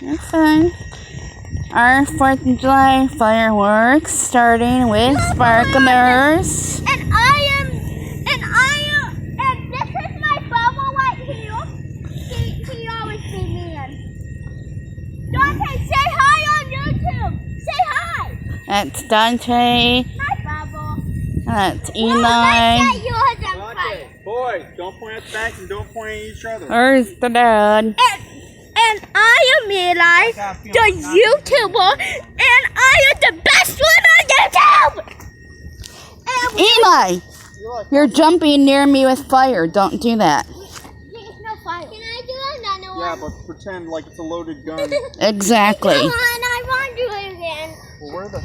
Okay. Our 4th of July fireworks starting with sparklers. And this is my bubble right here. He always be mean. Dante, say hi on YouTube. Say hi. That's Dante. Hi, Bubble. That's Well, Eli. let's get yours on fire. Boys, don't point at the back and don't point at each other. There's the dad. And I am Eli, the YouTuber, and I am the best one on YouTube! Eli! You're jumping near me with fire. Don't do that. There's no fire. Can I do another one? Yeah, but pretend like it's a loaded gun. Exactly. Come on, I want to do it again. Well, where the